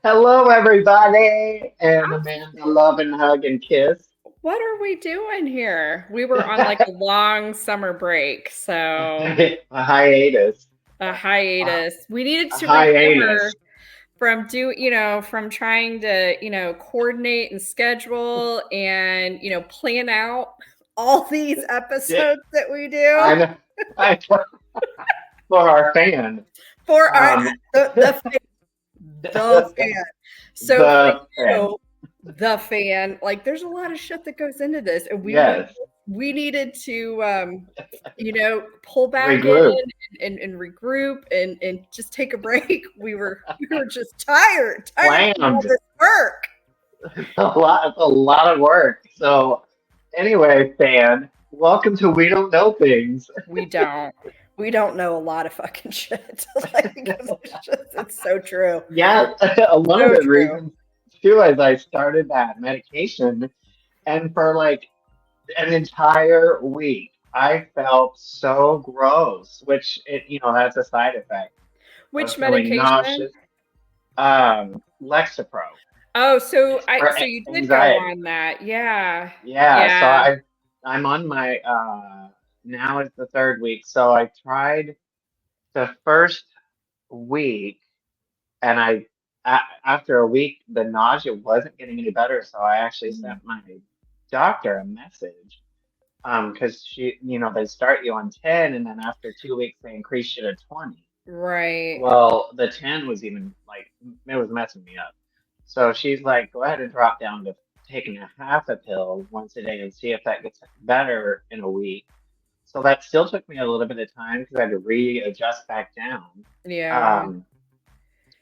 Hello, everybody, and Amanda, love and hug and kiss. What are we doing here? We were on like a long summer break, so A hiatus. a A, hiatus. We needed a to hiatus. recover from trying to, coordinate and schedule and, plan out all these Yeah, episodes that we do I know. I, for our fan. for our Um, the fan. So for the fan. you, the fan, like there's a lot of shit that goes into this, and Yes. we needed to pull back in Regroup. and regroup and just take a break. We were just tired from all Slammed. this work. A lot of work. So, anyway, fan, welcome to We Don't Know Things. We don't. We don't know a lot of fucking shit. Like, it's so true. Yeah, It's one of so the true. reasons too is I started that medication, and for like an entire week, I felt so gross, which that's a side effect of Which feeling medication? nauseous. Lexapro. Oh, so It's I for so you did go anxiety. on that. Yeah. Yeah, so Yeah. I'm on my now it's the third week. So I tried the first week, and after a week the nausea wasn't getting any better, so I actually sent Mm. my doctor a message because they start you on 10, and then after 2 weeks they increase you to 20. Right. Well, the 10 was even like, it was messing me up. So she's like, go ahead and drop down to taking a half a pill once a day and see if that gets better in a week. So that still took me a little bit of time because I had to readjust back down. Yeah. Um,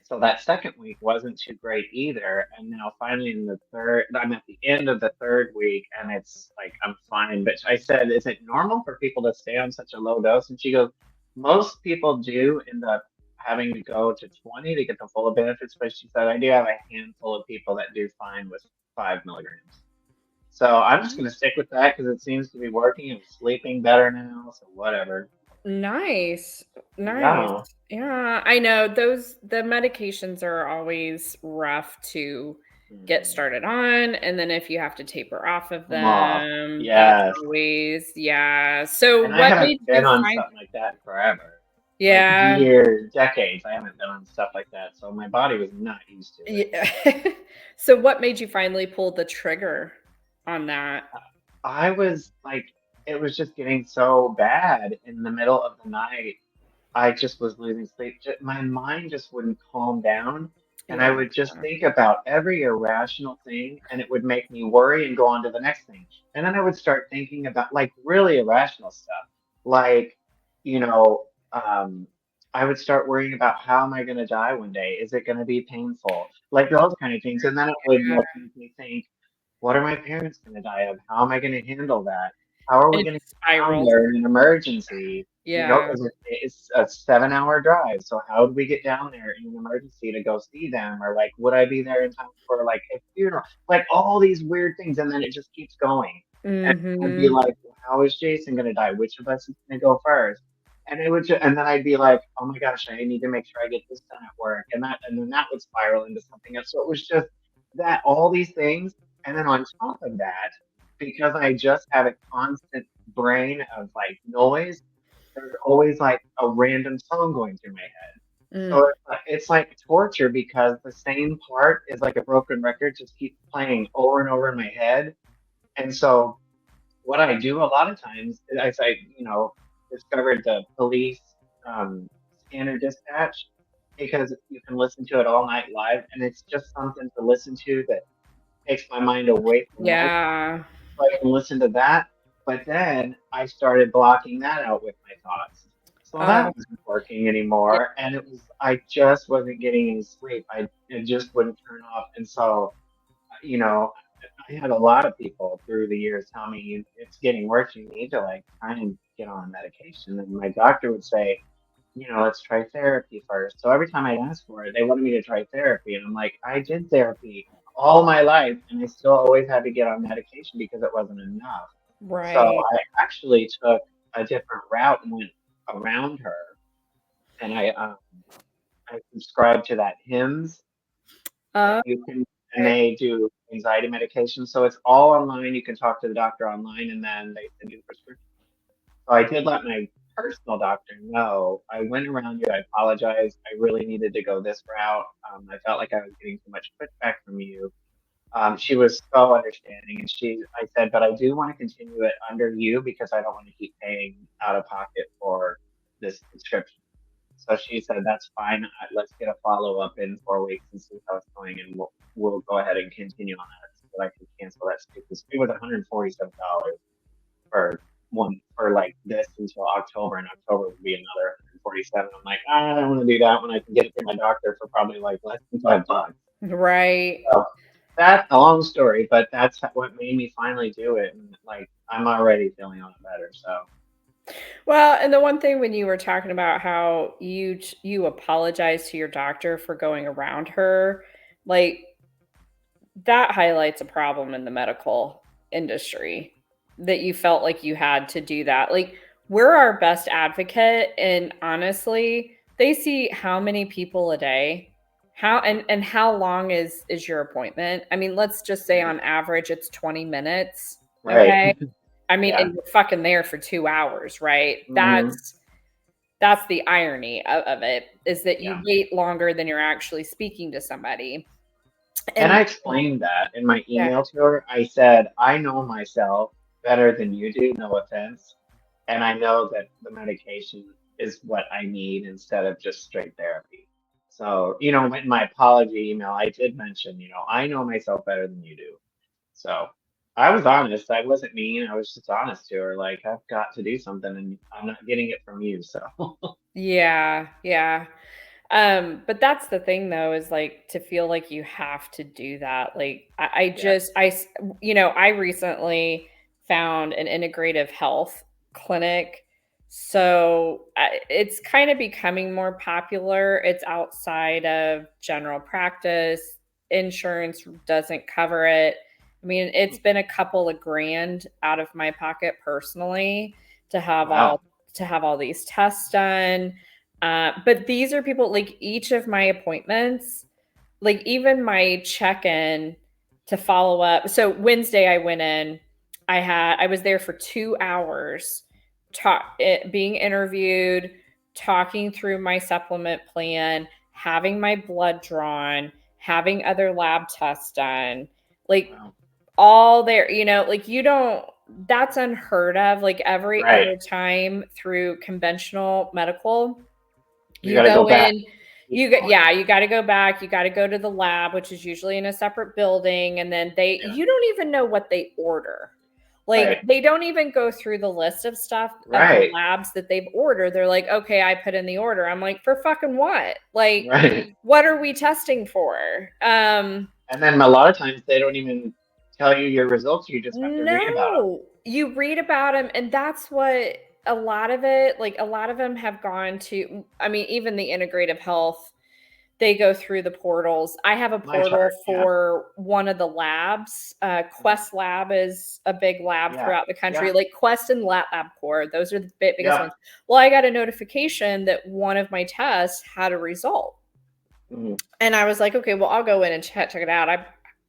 so that second week wasn't too great either. And now finally in the third, I'm at the end of the third week and it's like I'm fine. But I said, is it normal for people to stay on such a low dose? And she goes, most people do end up having to go to 20 to get the full benefits. But she said, I do have a handful of people that do fine with 5 milligrams. So I'm just going to stick with that because it seems to be working. I'm sleeping better now. So whatever. Nice. Nice. Yeah. Yeah, I know the medications are always rough to get Mhm. started on, and then if you have to taper off of Come off. them, that's Yes. always yeah. So And I what haven't made been you on find something like that forever. Like yeah. years, decades. I haven't been on stuff like that. So my body was not used to it. Yeah. So what made you finally pull the trigger on that? I was like, it was just getting so bad in the middle of the night. I just was losing sleep. My mind just wouldn't calm down. And I Yeah. would just think about every irrational thing, and it would make me worry and go on to the next thing. And then I would start thinking about like really irrational stuff. Like, you know, I would start worrying about how am I going to die one day? Is it going to be painful? Like those kind of things. And then it would like make me think, what are my parents going to die of? How am I going to handle that? How are we And it going to just get down spirals. there in an emergency? Yeah. 'Cause it's a 7 hour drive. So how would we get down there in an emergency to go see them? Or like, would I be there in time for like a funeral? Like all these weird things. And then it just keeps going. And I'd be Mhm. like, well, how is Jason going to die? Which of us is going to go first? And it would and then I'd be like, oh my gosh, I need to make sure I get this done at work. And then that would spiral into something else. So it was just that, all these things. And then on top of that, because I just have a constant brain of like noise, there's always like a random song going through my head. Mm. So it's like torture because the same part is like a broken record, just keeps playing over and over in my head. And so what I do a lot of times is discovered the police scanner dispatch because you can listen to it all night live, and it's just something to listen to that takes my mind away from life. Yeah. So I can listen to that. But then I started blocking that out with my thoughts. So Oh, that wasn't working yeah. anymore. And I just wasn't getting any sleep. It just wouldn't turn off. And so, you know, I had a lot of people through the years tell me it's getting worse. You need to like try and get on medication. And my doctor would say, let's try therapy first. So every time I asked for it, they wanted me to try therapy. And I'm like, I did therapy all my life and I still always had to get on medication because it wasn't enough. So Right. I actually took a different route and went around her, and I subscribed to that hymns. Oh, You can, and okay. they do anxiety medication. So it's all online. You can talk to the doctor online, and then they send you the prescription. So I did let my personal doctor know. I went around you. I apologize. I really needed to go this route. I felt like I was getting too much pushback from you. She was so understanding, and I said, but I do want to continue it under you because I don't want to keep paying out of pocket for this prescription. So she said, that's fine. Let's get a follow up in 4 weeks and see how it's going, and we'll go ahead and continue on that so that I can cancel that stupid. It was $147 for for like this until October, and October would be another 147. I'm like, I don't want to do that when I can get it from my doctor for probably like less than $5. Right. So that's a long story, but that's what made me finally do it. And like, I'm already feeling a lot better. So Well, and the one thing when you were talking about how you apologized to your doctor for going around her, like that highlights a problem in the medical industry that you felt like you had to do that. Like we're our best advocate and honestly, they see how many people a day. How and how long is your appointment? I mean, let's just say on average it's 20 minutes, right, okay? I mean, yeah. and you're fucking there for 2 hours, right? Hmm. That's the irony of it is that you Yeah. wait longer than you're actually speaking to somebody. And And I explained that in my yeah, email to her. I said, I know myself better than you do, no offense. And I know that the medication is what I need instead of just straight therapy. So, in my apology email, I did mention, I know myself better than you do. So I was honest. I wasn't mean. I was just honest to her. Like, I've got to do something and I'm not getting it from you. So, yeah, yeah. But that's the thing though, is like to feel like you have to do that. Like I yeah. just, I recently found an integrative health clinic. So it's kind of becoming more popular. It's outside of general practice. Insurance doesn't cover it. I mean, it's been a couple of grand out of my pocket personally to have Wow. all these tests done, but these are people like each of my appointments, like even my check in to follow up. So Wednesday I went in, I was there for 2 hours, being interviewed, talking through my supplement plan, having my blood drawn, having other lab tests done, like Wow. all there, like you don't, that's unheard of. Like every Right. other time through conventional medical, You you got to go go back. in, Keep going. yeah, you got to go back, you got to go to the lab, which is usually in a separate building, and then Yeah. you don't even know what they order. Like Right. they don't even go through the list of stuff of the Right. labs that they've ordered. They're like, okay, I put in the order. I'm like, for fucking what? Like, Right. what are we testing for? And then a lot of times they don't even tell you your results. You just have to read about them. No, you read about them, and that's what a lot of it, like a lot of them have gone to. I mean, even the integrative health, they go through the portals. I have a My portal chart. Yeah. for one of the labs. Mhm. Quest Lab is a big lab Yeah. throughout the country. Yeah. Like Quest and LabCorp, those are the biggest Yeah. ones. Well, I got a notification that one of my tests had a result. Mhm. And I was like, okay, well, I'll go in and check it out.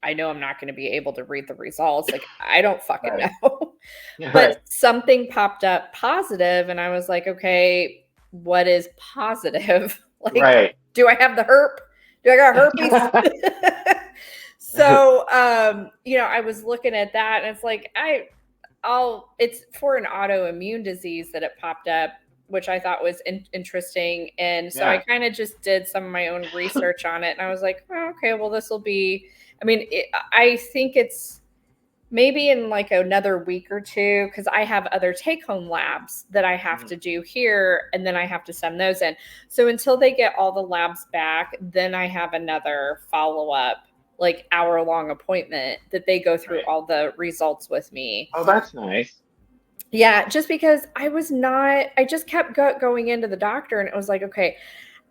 I know I'm not going to be able to read the results. Like, I don't fucking Right. know. Yeah. But Right. something popped up positive, and I was like, okay, what is positive? Like, Right. do I have the herp? Do I got herpes? So, I was looking at that, and it's like it's for an autoimmune disease that it popped up, which I thought was interesting. And so I Yeah. kind of just did some of my own research on it. And I was like, oh, okay, well, this will be, I mean, I think it's maybe in like another week or two, because I have other take home labs that I have Mhm. to do here, and then I have to send those in. So until they get all the labs back, then I have another follow up, like hour long appointment that they go through Right. all the results with me. Oh, that's nice. Yeah, just because I just kept going into the doctor, and it was like, okay,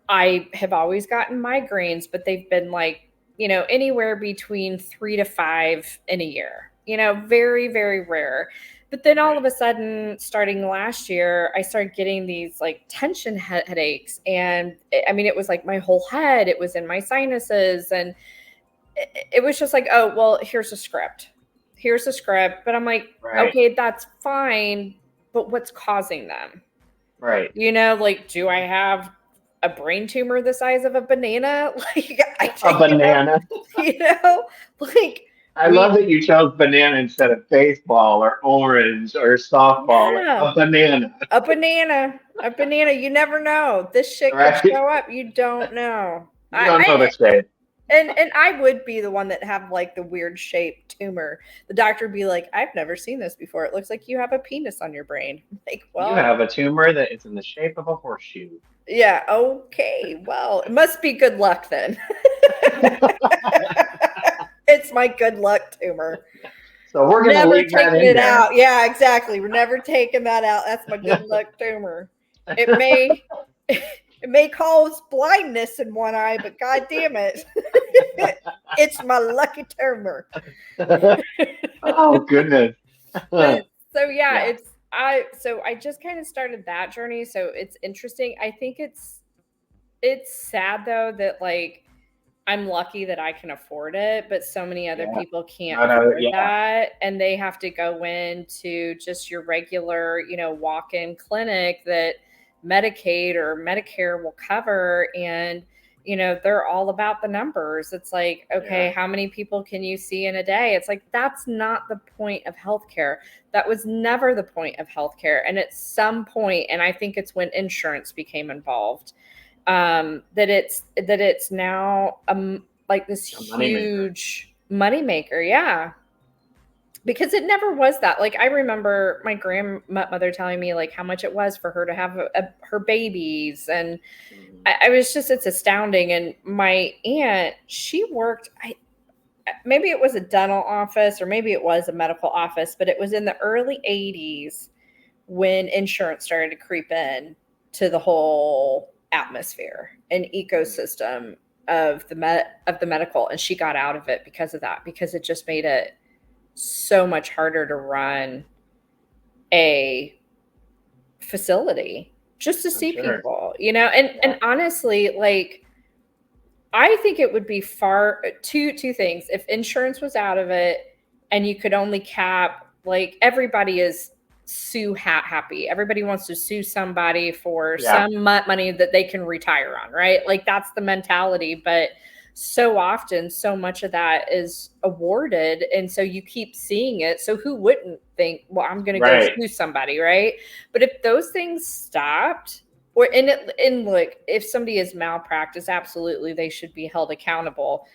I have always gotten migraines, but they've been like, anywhere between 3 to 5 in a year, very, very rare. But then all Right. of a sudden, starting last year, I started getting these like tension headaches. And I mean, it was like my whole head, it was in my sinuses. And it was just like, oh, well, here's a script. Here's a script. But I'm like, Right. okay, that's fine. But what's causing them? Right. You know, like, do I have a brain tumor the size of a banana? Like, I A take it out, banana. you know, like, I love we, that you chose banana instead of baseball or orange or softball. Like yeah, a banana. a banana, a banana. You never know. This shit could Right. show up. You don't know. You don't know the shape. And I would be the one that have like the weird shaped tumor. The doctor would be like, I've never seen this before. It looks like you have a penis on your brain. Like, You well, have a tumor that is in the shape of a horseshoe. yeah, okay. Well, it must be good luck then. It's my good luck tumor. So we're going to Never leave that taking in it there. out. Yeah, exactly. We're never taking that out. That's my good luck tumor. It may it may cause blindness in one eye, but god damn it. It's my lucky tumor. Oh goodness. But so yeah, Yeah. I just kind of started that journey. So it's interesting. I think it's sad though that like I'm lucky that I can afford it, but so many other Yeah. people can't No, no, afford yeah. that. And they have to go into just your regular, walk in clinic that Medicaid or Medicare will cover. And, they're all about the numbers. It's like, okay, Yeah. how many people can you see in a day? It's like, that's not the point of healthcare. That was never the point of healthcare. And at some point, and I think it's when insurance became involved, that it's now like this A moneymaker. huge money maker. Yeah, because it never was that. Like I remember my grandmother telling me like how much it was for her to have her babies, and Mhm. I was just, it's astounding. And my aunt, she worked. Maybe it was a dental office or maybe it was a medical office, but it was in the early '80s when insurance started to creep in to the whole atmosphere and ecosystem of the medical, and she got out of it because of that, because it just made it so much harder to run a facility just to I'm see sure. people, and Yeah. honestly, like I think it would be far two things. If insurance was out of it and you could only cap, like everybody is sue happy. Everybody wants to sue somebody for Yeah. some money that they can retire on, right? Like that's the mentality. But so often, so much of that is awarded. And so you keep seeing it. So who wouldn't think, well, I'm going to go Right. sue somebody, right? But if those things stopped, or in look, if somebody is malpractice, absolutely they should be held accountable.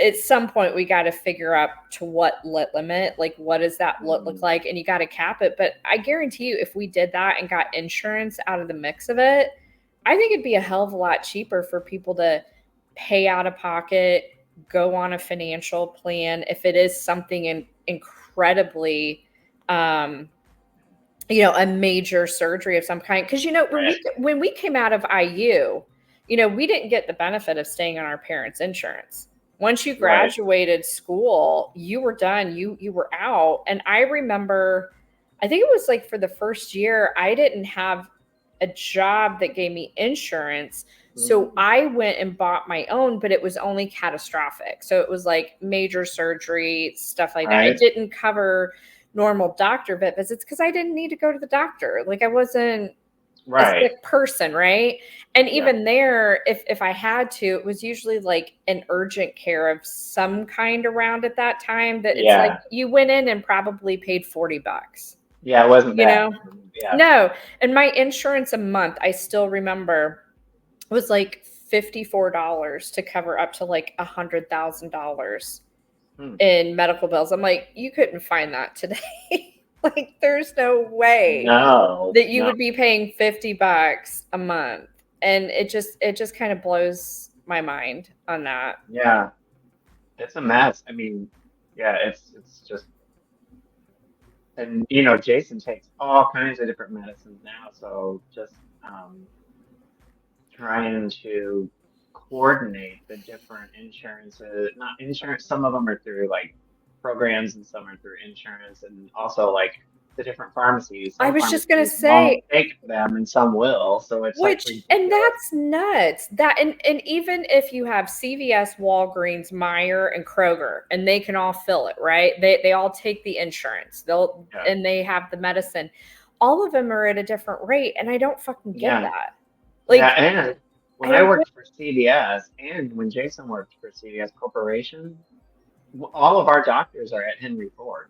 At some point we got to figure out to what limit, like what does that look Mhm. like, and you got to cap it. But I guarantee you, if we did that and got insurance out of the mix of it, I think it'd be a hell of a lot cheaper for people to pay out of pocket, go on a financial plan if it is something incredibly a major surgery of some kind. Because when Right. we came out of IU, we didn't get the benefit of staying on our parents' insurance. Once you Right. graduated school, you were done. You were out. And I remember, I think it was like for the first year, I didn't have a job that gave me insurance. So Mhm. I went and bought my own, but it was only catastrophic. So it was like major surgery, stuff like that. It Right. didn't cover normal doctor visits because I didn't need to go to the doctor. Like I wasn't a Right. sick person, right? And Yeah. even there, if I had to, it was usually like an urgent care of some kind around at that time, that it's like Yeah. you went in and probably paid $40, Yeah. It wasn't you bad. know? Yeah. No. And my insurance a month, I still remember, was like $54 to cover up to like $100,000 Hmm. in medical bills. I'm like, you couldn't find that today. Like, there's no way No. that you No. would be paying $50 a month. And it just kind of blows my mind on that. Yeah. It's a mess. I mean, yeah. It's just, and Jason takes all kinds of different medicines now. So just um, trying to coordinate the different insurances, not insurance. Some of them are through like programs, and some are through insurance, and also like the different pharmacies. I Some was just gonna pharmacies won't say, take them, and some will. So it's like and ridiculous. that's nuts. That and even if you have CVS, Walgreens, Meyer, and Kroger, and they can all fill it, right? They all take the insurance. Yeah. And they have the medicine. All of them are at a different rate, and I don't fucking get Yeah. that. Yeah. Like, And I when I don't get. worked for CVS, and when Jason worked for CVS Corporation, all of our doctors are at Henry Ford.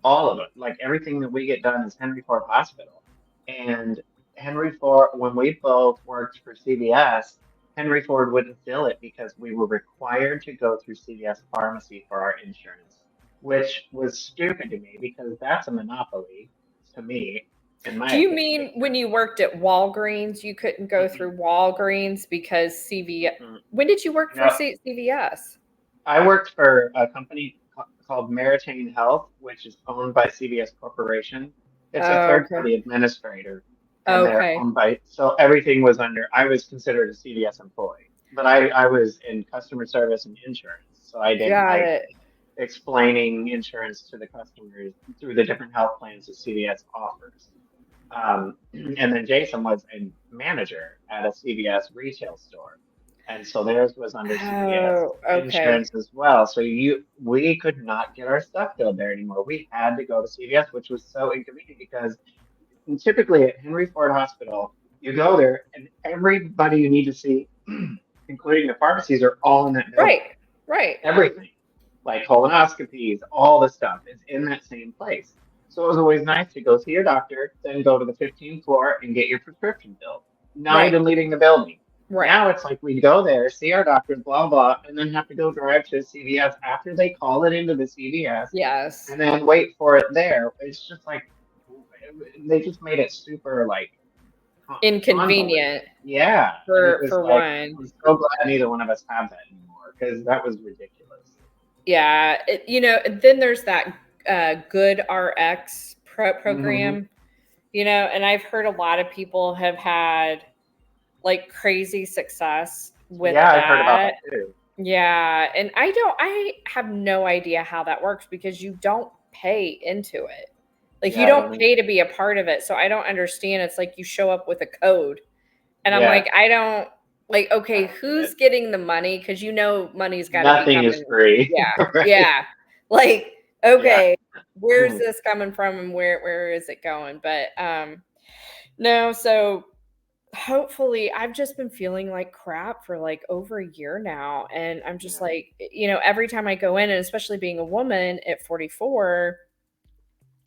All of it. Like everything that we get done is Henry Ford Hospital. And Henry Ford, when we both worked for CVS, Henry Ford wouldn't fill it because we were required to go through CVS pharmacy for our insurance, which was stupid to me because that's a monopoly to me, in my Do you opinion. mean when you worked at Walgreens, you couldn't go Mhm, through Walgreens because CVS? mhm. When did you work for No, CVS? I worked for a company called Meritain Health, which is owned by CVS Corporation. It's a Oh, third okay. party administrator, and they're Okay. owned by, so everything was under, I was considered a CVS employee, but I was in customer service and insurance. So I did Got like it. explaining insurance to the customers through the different health plans that CVS offers. And then Jason was a manager at a CVS retail store. And so theirs was under CVS Oh, okay. insurance as well. So we could not get our stuff filled there anymore. We had to go to CVS, which was so inconvenient because typically at Henry Ford Hospital, you go there and everybody you need to see, including the pharmacies, are all in that building. Right. Right. Everything, like colonoscopies, all the stuff is in that same place. So it was always nice to go see your doctor, then go to the 15th floor and get your prescription filled, not Right. even leaving the building. Right. Now it's like we go there, see our doctor, blah, blah, and then have to go drive to CVS after they call it into the CVS Yes. and then wait for it there. It's just like, they just made it super like convoluted. Inconvenient Yeah. And it was for like, one. I'm so glad neither one of us have that anymore because that was ridiculous. Yeah. Then there's that Good RX Hmm. program, and I've heard a lot of people have had like crazy success with Yeah, I've heard about that. that too. Yeah, and I have no idea how that works because you don't pay into it. Like you Yeah, I don't don't pay to either. be a part of it. So I don't understand. It's like you show up with a code. And I'm Yeah, like, I don't like, I okay, don't get who's it. getting the money? Because money's got to be Nothing is coming. free. Yeah, Right. yeah. Like, Yeah. okay, where's Mm. this coming from and where is it going? But no, so hopefully I've just been feeling like crap for like over a year now. And I'm just Yeah. like, every time I go in, and especially being a woman at 44,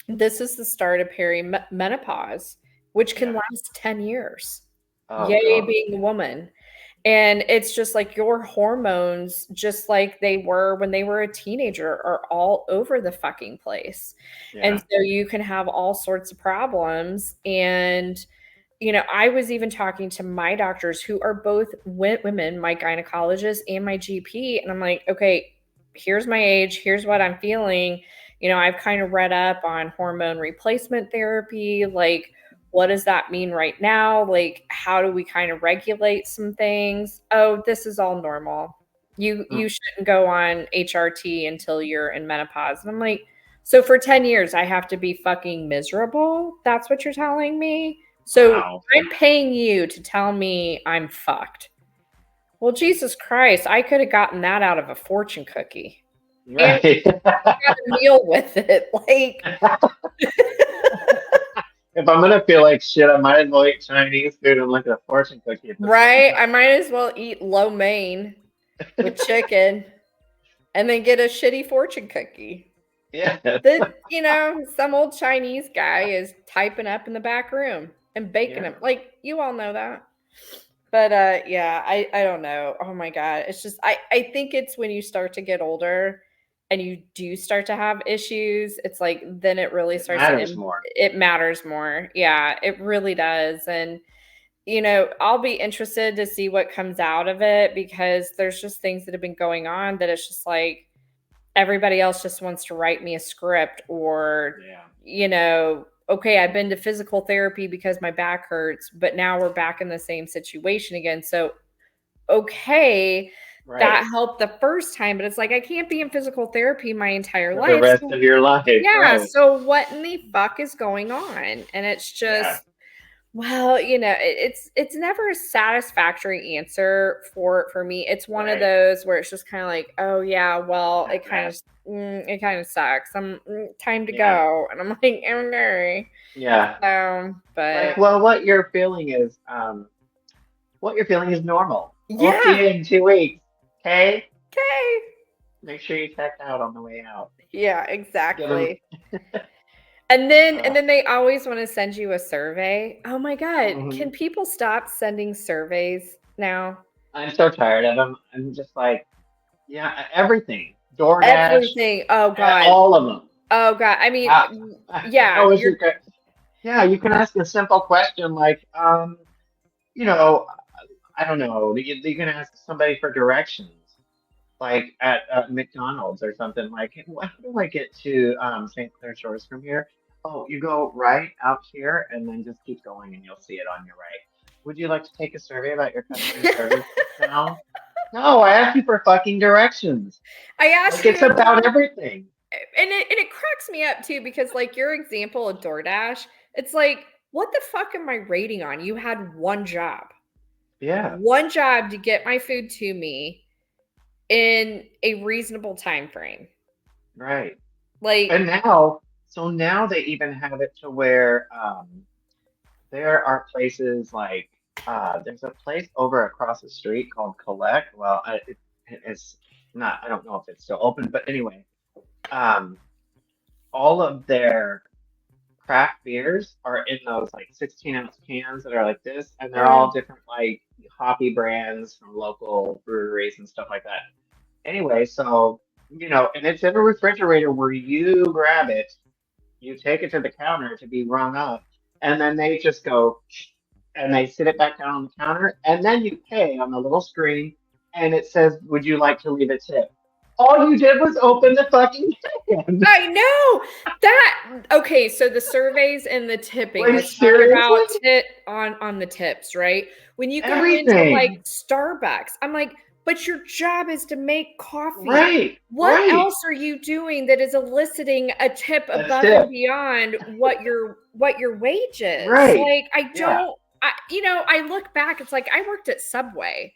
this is the start of perimenopause, which can Yeah. last 10 years. Oh Yay, God. being a woman. And it's just like your hormones, just like they were when they were a teenager, are all over the fucking place. And Yeah. so you can have all sorts of problems. And, I was even talking to my doctors who are both women, my gynecologist and my GP. And I'm like, okay, here's my age, here's what I'm feeling. I've kind of read up on hormone replacement therapy. Like, what does that mean right now? Like, how do we kind of regulate some things? Oh, this is all normal. Mm. You shouldn't go on HRT until you're in menopause. And I'm like, so for 10 years I have to be fucking miserable? That's what you're telling me? So Wow. I'm paying you to tell me I'm fucked. Well, Jesus Christ, I could have gotten that out of a fortune cookie and Right. had a meal with it. Like, If I'm gonna feel like shit, I might as well eat Chinese food and look at a fortune cookie at the same right? time. I might as well eat lo mein with chicken and then get a shitty fortune cookie. Yeah. That, some old Chinese guy is typing up in the back room and baking them. Yeah. Like, you all know that. But yeah, I don't know. Oh my God. It's just I think it's when you start to get older and you do start to have issues, it's like then it really It starts to matters more. it matters more. Yeah, it really does. And I'll be interested to see what comes out of it because there's just things that have been going on that it's just like everybody else just wants to write me a script or, Yeah. okay, I've been to physical therapy because my back hurts, but now we're back in the same situation again. So, okay, that helped the first time, but it's like I can't be in physical therapy my entire For life. the rest of your life. Yeah. Right. So what in the fuck is going on? And it's just, well, it's never a satisfactory answer for me. It's one of those where it's just kind of like, oh yeah, well, it kind of sucks. Time to go, and I'm like, okay. Yeah. But like, well, what you're feeling is normal. Yeah. We'll see you in 2 weeks. Okay. Okay. Make sure you check out on the way out. Yeah, exactly. And then they always want to send you a survey. Oh my God. Can people stop sending surveys now? I'm so tired of them. I'm just like, yeah, everything. DoorDash. Everything. Oh God. All of them. Oh God. I mean, yeah. You can ask a simple question like, you know, I don't know. You can ask somebody for directions, like at McDonald's or something. Like, how do I get to St. Clair Shores from here? Oh, you go right out here and then just keep going and you'll see it on your right. Would you like to take a survey about your customer service now? No, I asked you for fucking directions. I asked you. It's about everything. And it cracks me up too, because like your example of DoorDash, it's like, what the fuck am I rating on? You had one job. Yeah. One job to get my food to me in a reasonable time frame. Right. Like, and now they even have it to where there are places like there's a place over across the street called Collect. Well, it's not. I don't know if it's still open, but anyway, all of their craft beers are in those like 16-ounce cans that are like this, and they're all different like hoppy brands from local breweries and stuff like that. Anyway, so and it's in a refrigerator where you grab it, you take it to the counter to be rung up, and then they just go and they sit it back down on the counter, and then you pay on the little screen, and it says, "Would you like to leave a tip?" All you did was open the fucking can. I know that. Okay, so the surveys and the tipping. Like, let's talk about on the tips, right? When you go into like Starbucks, I'm like, but your job is to make coffee. Right. What else are you doing that is eliciting a tip above and beyond what your wage is? Right. Like, I don't. I look back. It's like I worked at Subway.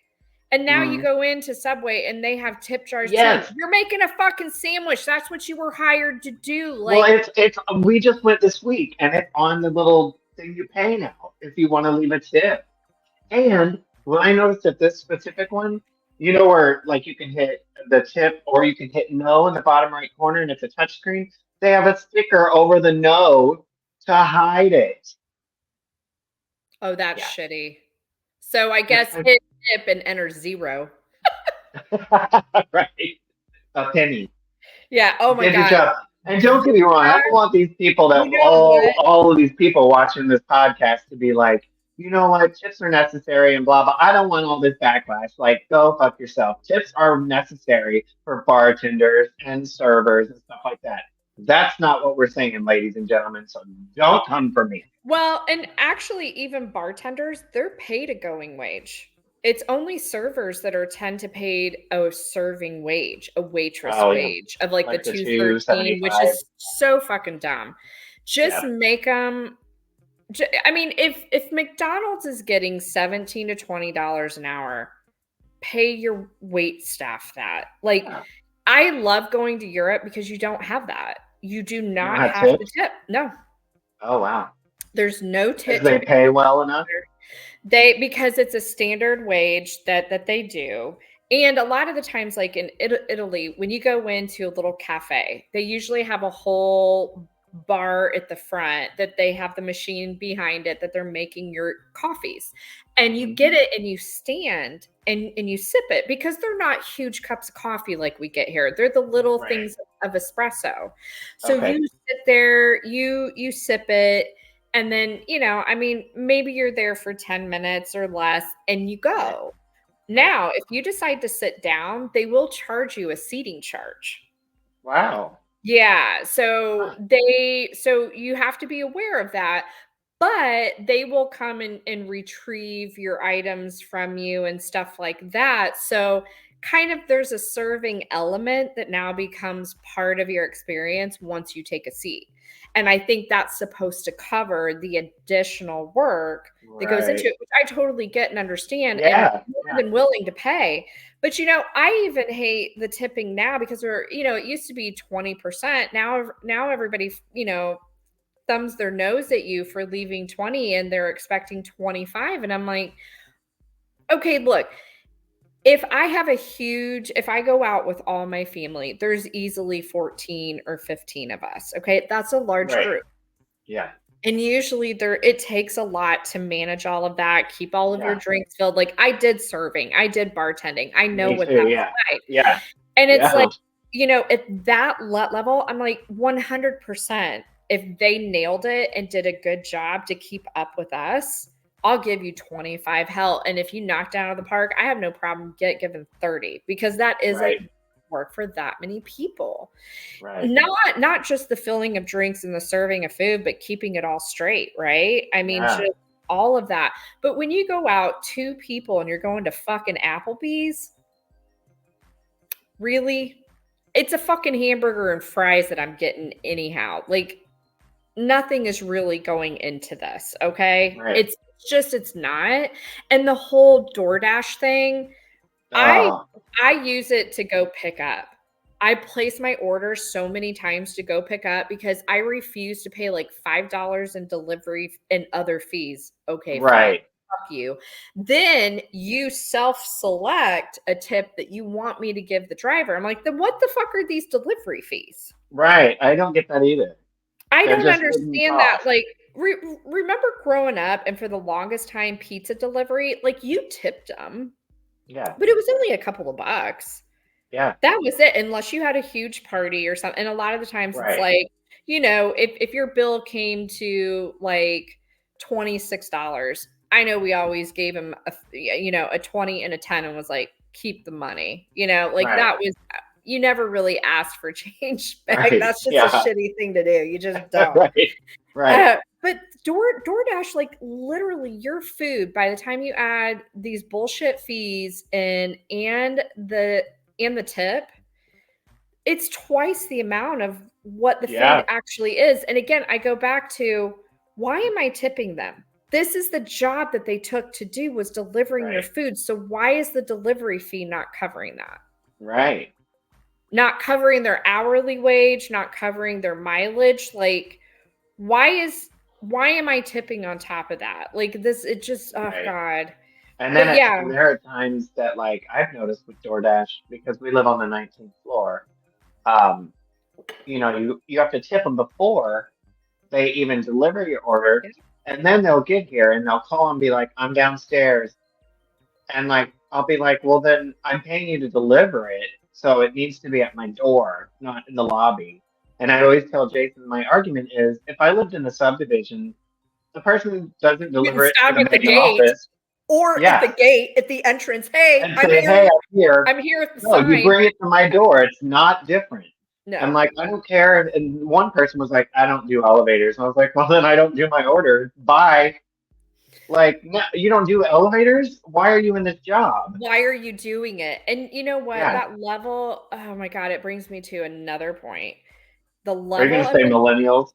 And now you go into Subway and they have tip jars. Yes. Too. You're making a fucking sandwich. That's what you were hired to do. Like, well, it's we just went this week, and it's on the little thing you pay now if you want to leave a tip. And when I noticed that this specific one, where like you can hit the tip or you can hit no in the bottom right corner, and it's a touch screen. They have a sticker over the no to hide it. Oh, that's shitty. So I guess hit tip and enter 0. Right. A penny. Yeah. Oh my God. And don't get me wrong, I don't want these people that all of these people watching this podcast to be like, you know what, tips are necessary and blah blah. I don't want all this backlash. Like, go fuck yourself. Tips are necessary for bartenders and servers and stuff like that. That's not what we're saying, ladies and gentlemen. So don't come for me. Well, and actually, even bartenders, they're paid a going wage. It's only servers that are tend to paid a serving wage, a waitress wage of like the $2.13, which is so fucking dumb. Just make them. I mean, if McDonald's is getting $17 to $20 an hour, pay your wait staff that. Like, I love going to Europe because you don't have that. You do not have to tip. No. Oh wow. There's no tip. They pay well enough. Because it's a standard wage that they do. And a lot of the times, like in Italy, when you go into a little cafe, they usually have a whole bar at the front that they have the machine behind it that they're making your coffees. And you get it and you stand and you sip it, because they're not huge cups of coffee like we get here. They're the little things of espresso. So you sit there, you sip it. And then, I mean, maybe you're there for 10 minutes or less and you go. Now, if you decide to sit down, they will charge you a seating charge. Wow. Yeah. So you have to be aware of that, but they will come and retrieve your items from you and stuff like that. So kind of there's a serving element that now becomes part of your experience once you take a seat. And I think that's supposed to cover the additional work that goes into Right. it, which I totally get and understand and Yeah. more Yeah. than willing to pay. But I even hate the tipping now because it used to be 20%. Now everybody, thumbs their nose at you for leaving 20 and they're expecting 25. And I'm like, okay, look, if I go out with all my family, there's easily 14 or 15 of us. Okay. That's a large Right. group. Yeah. And usually it takes a lot to manage all of that, keep all of your Yeah. drinks filled. Like I did serving, I did bartending. I know Me what too. that's Yeah. like. Yeah. And it's Yeah. like, at that level, I'm like 100%. If they nailed it and did a good job to keep up with us, I'll give you 25. Hell, and if you knocked out of the park, I have no problem giving 30 because that isn't Right. work for that many people. Right. Not just the filling of drinks and the serving of food, but keeping it all straight, right? I mean, Yeah. just all of that. But when you go out 2 people and you're going to fucking Applebee's, really? It's a fucking hamburger and fries that I'm getting anyhow. Like nothing is really going into this, okay? Right. It's not. And the whole DoorDash thing, I Oh. I use it to go pick up. I place my order so many times to go pick up because I refuse to pay like $5 in delivery and other fees. Okay, fine. Right. Fuck you. Then you self-select a tip that you want me to give the driver. I'm like, then what the fuck are these delivery fees? Right. I don't get that either. I They're don't just hidden understand that. costs. Like, remember growing up and for the longest time, pizza delivery, like you tipped them, Yeah. but it was only a couple of bucks. Yeah. That was it, unless you had a huge party or something. And a lot of the times it's Right. like, if your bill came to like $26, I know we always gave him a 20 and a 10 and was like, keep the money. Like Right. that was you never really asked for change back. Right. That's just a Yeah. shitty thing to do. You just don't. Right. Right. But DoorDash, like literally your food, by the time you add these bullshit fees and the tip, it's twice the amount of what the Yeah. food actually is. And again, I go back to why am I tipping them? This is the job that they took to do was delivering your Right. food. So why is the delivery fee not covering that? Right. Not covering their hourly wage, not covering their mileage. Like, why am I tipping on top of that? Like this, it just, oh Right. God. And But then yeah, and there are times that like I've noticed with DoorDash because we live on the 19th floor. You have to tip them before they even deliver your order, and then they'll get here and they'll call and be like, "I'm downstairs," and like I'll be like, "Well, then I'm paying you to deliver it, so it needs to be at my door, not in the lobby." And I always tell Jason my argument is if I lived in a subdivision, the person doesn't you can deliver it to stop the at the main gate office. or at the Yeah. gate, at the entrance. Hey, And I'm say, here. "Hey, I'm here." I'm here at the No, you sign. bring it to my door. It's not different. I'm No. like, I don't care. And one person was like, I don't do elevators. And I was like, well, then I don't do my order. Bye. Like, no, you don't do elevators? Why are you in this job? Why are you doing it? And you know what? Yeah. That level, oh my God, it brings me to another point. The Are you level going to of say millennials?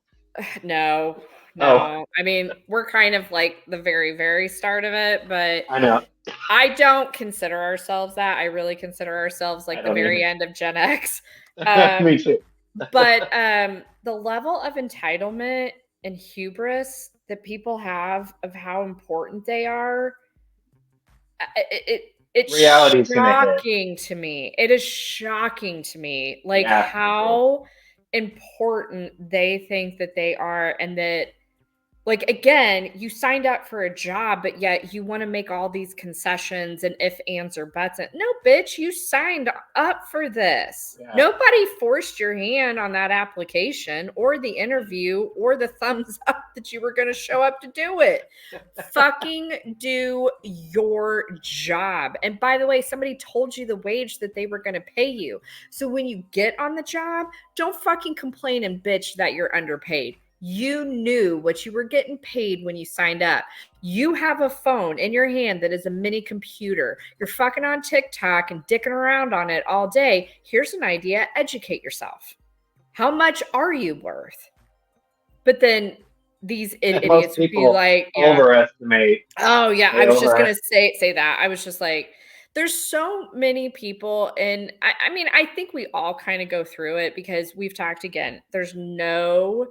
no, Oh, no. I mean, we're kind of like the very, very start of it, but I know. I don't consider ourselves that. I really consider ourselves I like the don't very either. end of Gen X. Me too. But the level of entitlement and hubris that people have of how important they are, it's Reality's gonna hit. shocking to me. It is shocking to me, like Yeah, me too. how important they think that they are, and that, like, again, you signed up for a job, but yet you want to make all these concessions and if, ands, or buts. No, bitch, you signed up for this. Yeah. Nobody forced your hand on that application or the interview or the thumbs up that you were going to show up to do it. Fucking do your job. And by the way, somebody told you the wage that they were going to pay you. So when you get on the job, don't fucking complain and bitch that you're underpaid. You knew what you were getting paid when you signed up. You have a phone in your hand that is a mini computer. You're fucking on TikTok and dicking around on it all day. Here's an idea. Educate yourself. How much are you worth? But then these idiots would be like, yeah. Overestimate. Oh yeah, I was just gonna say that. I was just like, there's so many people, and I mean, I think we all kind of go through it because we've talked again. There's no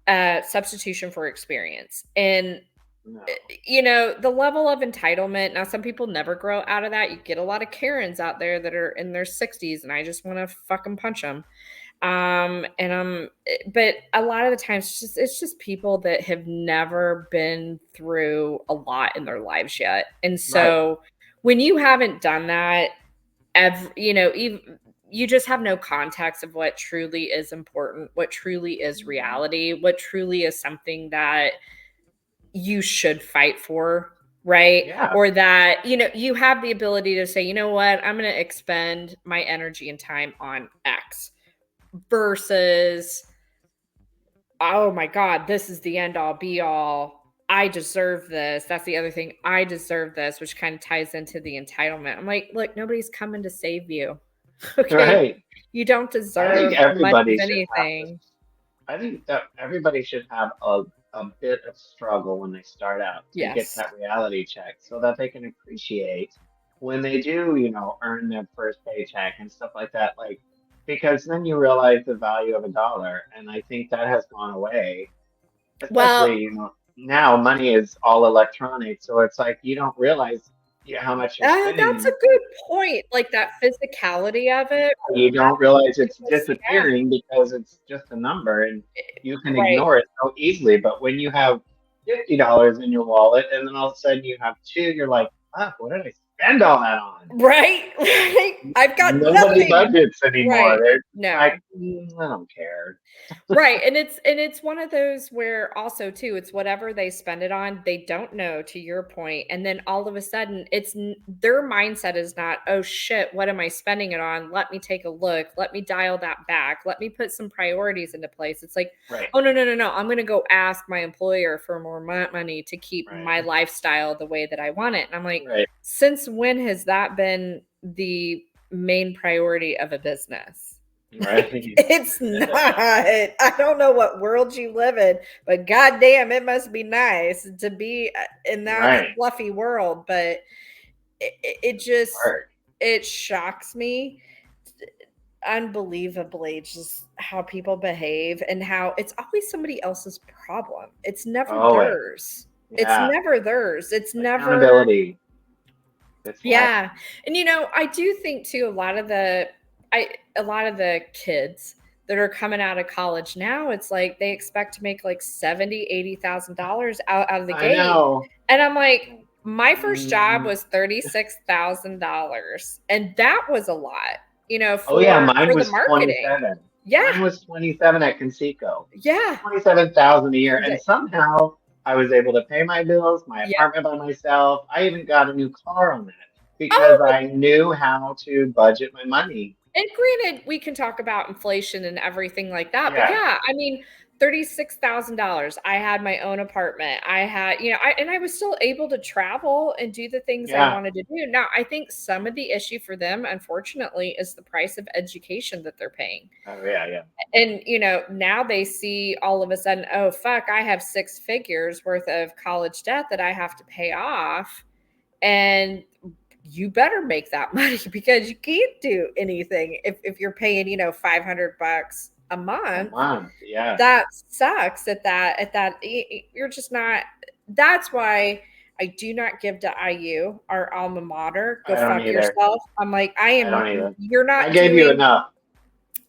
substitution for experience, and No. you know the level of entitlement. Now, some people never grow out of that. You get a lot of Karens out there that are in their 60s, and I just want to fucking punch them. But a lot of the times it's just people that have never been through a lot in their lives yet. And so when you haven't done that, you just have no context of what truly is important, what truly is reality, what truly is something that you should fight for, right? Yeah. Or that, you have the ability to say, you know what, I'm going to expend my energy and time on X versus, oh my God, this is the end all be all. I deserve this. That's the other thing. I deserve this, which kind of ties into the entitlement. I'm like, look, nobody's coming to save you. Okay. Right. You don't deserve much of anything. I think that everybody should have a bit of struggle when they start out to get that reality check so that they can appreciate when they do, earn their first paycheck and stuff like that. Like, because then you realize the value of $1. And I think that has gone away. Especially, now money is all electronic. So it's like you don't realize how much you're spending. That's a good point. Like that physicality of it. You don't realize it's disappearing because it's just a number and you can ignore it so easily. But when you have $50 in your wallet and then all of a sudden you have two, you're like, fuck, what did I spend all that on? Right. I've got nobody budgets anymore. Right. No. Like, I don't care. Right. And it's one of those where also too, it's whatever they spend it on, they don't know, to your point. And then all of a sudden it's their mindset is not, oh shit, what am I spending it on? Let me take a look. Let me dial that back. Let me put some priorities into place. It's like, oh no. I'm going to go ask my employer for more money to keep my lifestyle the way that I want it. And I'm like, since when has that been the main priority of a business? Right. It's not. I don't know what world you live in, but goddamn, it must be nice to be in that fluffy world. But it just it shocks me unbelievably just how people behave and how it's always somebody else's problem. It's never theirs. It's never theirs. It's never accountability. Yeah. And I do think too a lot of the kids that are coming out of college now, it's like they expect to make like $70,000-$80,000 out of the gate. And I'm like, my first job was $36,000, and that was a lot, for, mine was the marketing. 27. Yeah, mine was 27 at Conseco. Yeah, $27,000 a year, and somehow I was able to pay my bills, my apartment by myself. I even got a new car on that because I knew how to budget my money. And granted, we can talk about inflation and everything like that, but I mean, $36,000. I had my own apartment. I had, and I was still able to travel and do the things I wanted to do. Now, I think some of the issue for them, unfortunately, is the price of education that they're paying. Oh, yeah. And, now they see all of a sudden, oh, fuck, I have 6 figures worth of college debt that I have to pay off. And you better make that money because you can't do anything if you're paying, $500 a month. Yeah. That sucks at that. You're just not. That's why I do not give to IU, our alma mater. Go fuck yourself. I'm like, you're not. I gave you enough.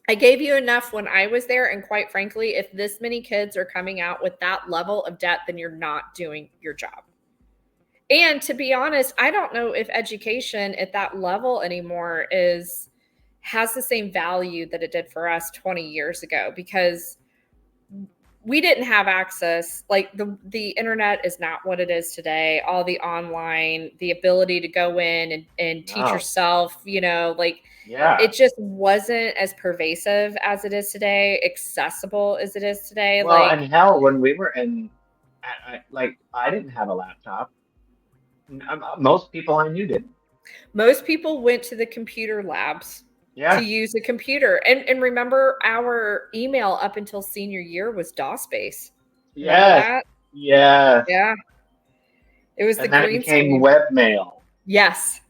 I gave you enough when I was there. And quite frankly, if this many kids are coming out with that level of debt, then you're not doing your job. And to be honest, I don't know if education at that level anymore has the same value that it did for us 20 years ago, because we didn't have access. Like the internet is not what it is today. All the online, the ability to go in and teach No. yourself, like Yeah. it just wasn't as pervasive as it is today, accessible as it is today. Well, Like, and hell, when we were I didn't have a laptop. Most people I knew didn't. most people went to the computer labs Yeah. to use a computer. And remember, our email up until senior year was DOS base. Remember Yes. that? Yes. Yeah. It was And the that green became screen. webmail. Yes.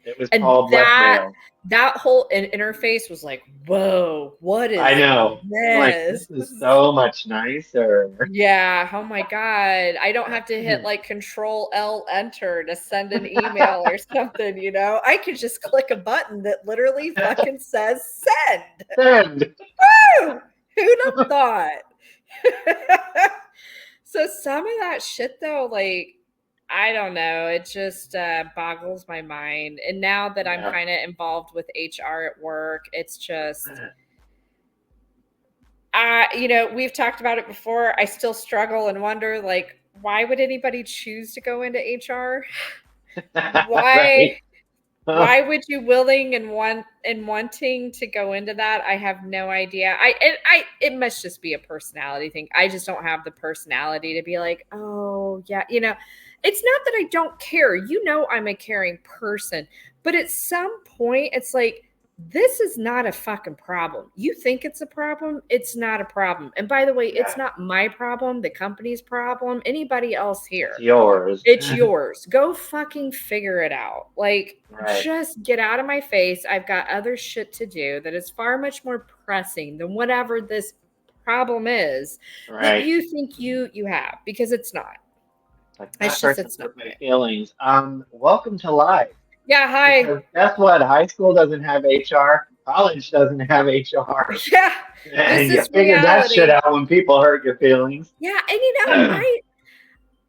It was And called webmail. that whole interface was like, whoa, what is I know. I'm like, this? this is so much nicer. Yeah. Oh my God. I don't have to hit like Control L Enter to send an email or something, I could just click a button that literally fucking says send. Send. Woo! Who'd have thought? So some of that shit though, like, I don't know. It just boggles my mind. And now that I'm kind of involved with HR at work, it's just, we've talked about it before. I still struggle and wonder, like, why would anybody choose to go into HR? Why? Why would you willing and wanting to go into that? I have no idea. It must just be a personality thing. I just don't have the personality to be like, oh yeah, it's not that I don't care. I'm a caring person, but at some point it's like, this is not a fucking problem. You think it's a problem? It's not a problem. And by the way, it's not my problem, the company's problem, anybody else here. It's yours. It's yours. Go fucking figure it out. Like, just get out of my face. I've got other shit to do that is far much more pressing than whatever this problem is that you think you have, because it's not. Like, it's not my feelings. Welcome to life. Yeah, hi. Because guess what? High school doesn't have HR. College doesn't have HR. Yeah. And you figure that shit out when people hurt your feelings. Yeah, and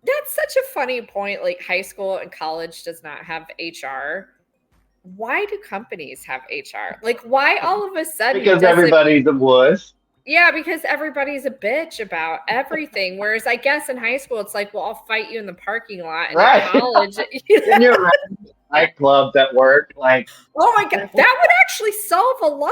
that's such a funny point. Like, high school and college does not have HR. Why do companies have HR? Like, why all of a sudden? Because everybody's a wuss. Yeah, because everybody's a bitch about everything. Whereas I guess in high school, it's like, well, I'll fight you in the parking lot. And in college, and you're right. Nightclubs at work, like, oh my God, that would actually solve a lot.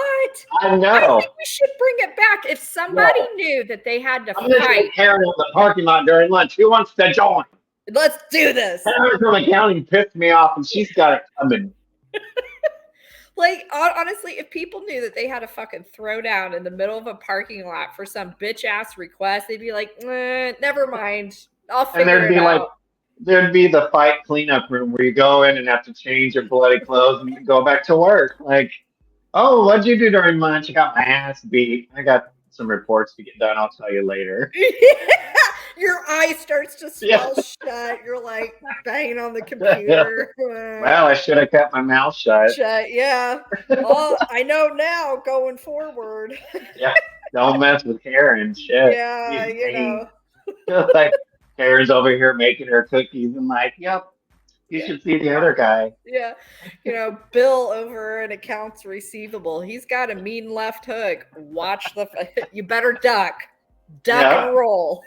I know. I think we should bring it back. If somebody knew that they had to fight. Karen in the parking lot during lunch. Who wants to join? Let's do this. Karen from accounting pissed me off, and she's got it coming. Like, honestly, if people knew that they had a fucking throwdown in the middle of a parking lot for some bitch ass request, they'd be like, never mind. I'll figure it out. There'd be the fight cleanup room where you go in and have to change your bloody clothes and you go back to work. Like, oh, what'd you do during lunch? I got my ass beat. I got some reports to get done. I'll tell you later. Your eye starts to swell shut. You're like banging on the computer. Well, I should have kept my mouth shut. Yeah. Well, I know now going forward. Yeah. Don't mess with Karen. Shit. Yeah, like, Karen's over here making her cookies and like, yep, you should see the other guy. Yeah. Bill over in accounts receivable. He's got a mean left hook. Watch you better duck and roll.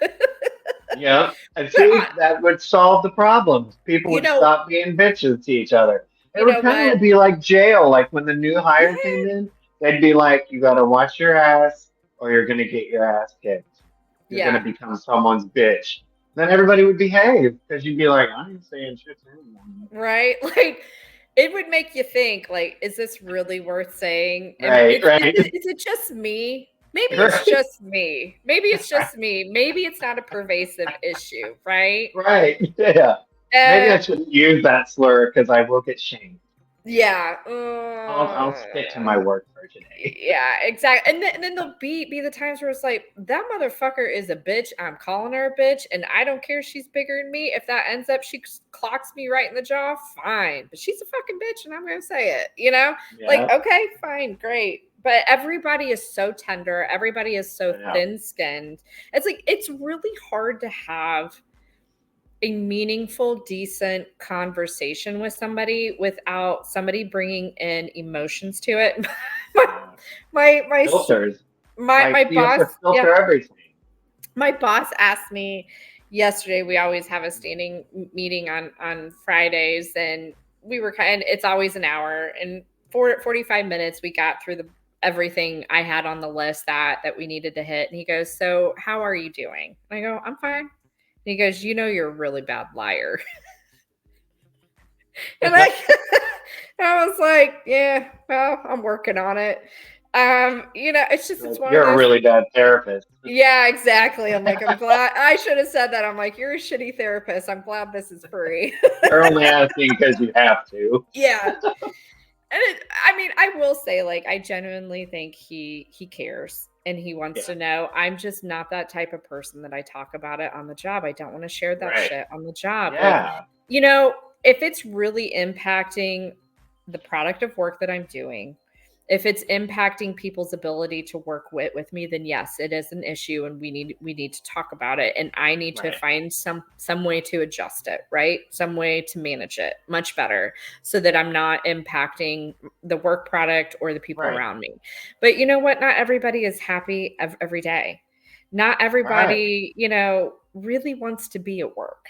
Yeah. And see, that would solve the problems. People would stop being bitches to each other. It would kind of be like jail. Like when the new hire came in, they'd be like, you got to watch your ass or you're going to get your ass kicked. You're going to become someone's bitch. Then everybody would behave because you'd be like, I ain't saying shit to anyone. Right? Like, it would make you think, like, is this really worth saying? Right. Is it just me? Maybe it's just me. Maybe it's just me. Maybe it's not a pervasive issue, right? Right. Yeah. Maybe I shouldn't use that slur because I will get shamed. Yeah. I'll stick to my work for today. Yeah, exactly. And then there'll be the times where it's like, that motherfucker is a bitch. I'm calling her a bitch, and I don't care if she's bigger than me. If that ends up she clocks me right in the jaw, fine. But she's a fucking bitch, and I'm gonna say it. Like, okay, fine, great. But everybody is so tender. Everybody is so thin-skinned. It's like, it's really hard to have a meaningful, decent conversation with somebody without somebody bringing in emotions to it. my filters. My boss filter everything. My boss asked me yesterday. We always have a standing meeting on Fridays, and we were kind. It's always an hour, and for 45 minutes, we got through the everything I had on the list that we needed to hit. And he goes, "So, how are you doing?" And I go, "I'm fine." And he goes, "You know, you're a really bad liar." And I was like, "Yeah, well, I'm working on it." It's just it's one of You're a those. really bad therapist. Yeah, exactly. I'm like, I'm glad I should have said that. I'm like, you're a shitty therapist. I'm glad this is free. You're only asking because you have to. Yeah. I mean, I will say, like, I genuinely think he cares and he wants Yeah. to know. I'm just not that type of person that I talk about it on the job. I don't want to share that Right. shit on the job. Like, Yeah. if it's really impacting the product of work that I'm doing, if it's impacting people's ability to work with me, then yes, it is an issue and we need to talk about it, and I need to Right. find some way to adjust it, right? Some way to manage it much better so that I'm not impacting the work product or the people Right. around me. But you know what? Not everybody is happy every day. Not Right. everybody, really wants to be at work.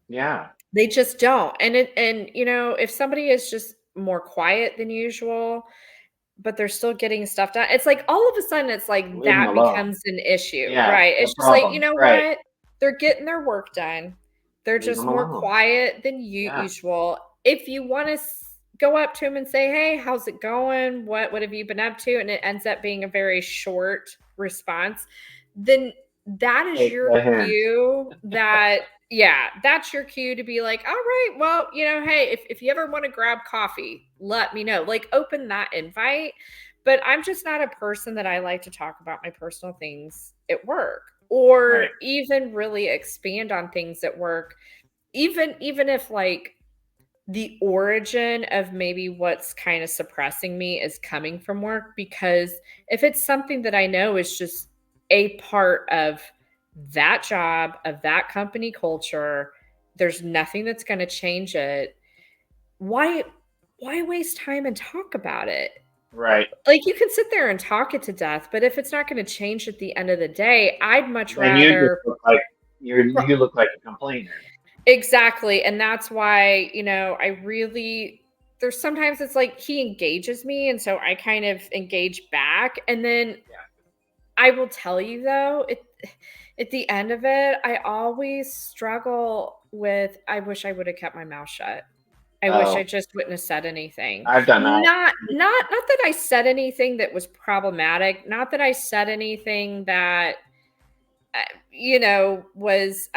Yeah. They just don't. If somebody is just more quiet than usual, but they're still getting stuff done, it's like all of a sudden it's like Leave them that alone. becomes an issue, Yeah. right? The It's just like, you problem. know Right. what? They're getting their work done. They're Leave just them more alone. quiet than Yeah. usual. If you want to go up to them and say, "Hey, how's it going? What have you been up to?" and it ends up being a very short response, then that is Take your the hint. cue that yeah, that's your cue to be like, "All right, well, hey, if you ever want to grab coffee, let me know." Like, open that invite. But I'm just not a person that I like to talk about my personal things at work or Right. even really expand on things at work, even if like the origin of maybe what's kind of suppressing me is coming from work, because if it's something that I know is just a part of that job, of that company culture, there's nothing that's going to change it. Why waste time and talk about it? Right. Like, you can sit there and talk it to death, but if it's not going to change at the end of the day, I'd much Then you just rather. look like you look like a complainer. Exactly, and that's why, I really there's sometimes it's like he engages me, and so I kind of engage back, and then Yeah. I will tell you though, at the end of it, I always struggle with, I wish I would have kept my mouth shut. I wish I Oh, just wouldn't have said anything. I've done that. Not that I said anything that was problematic, not that I said anything that was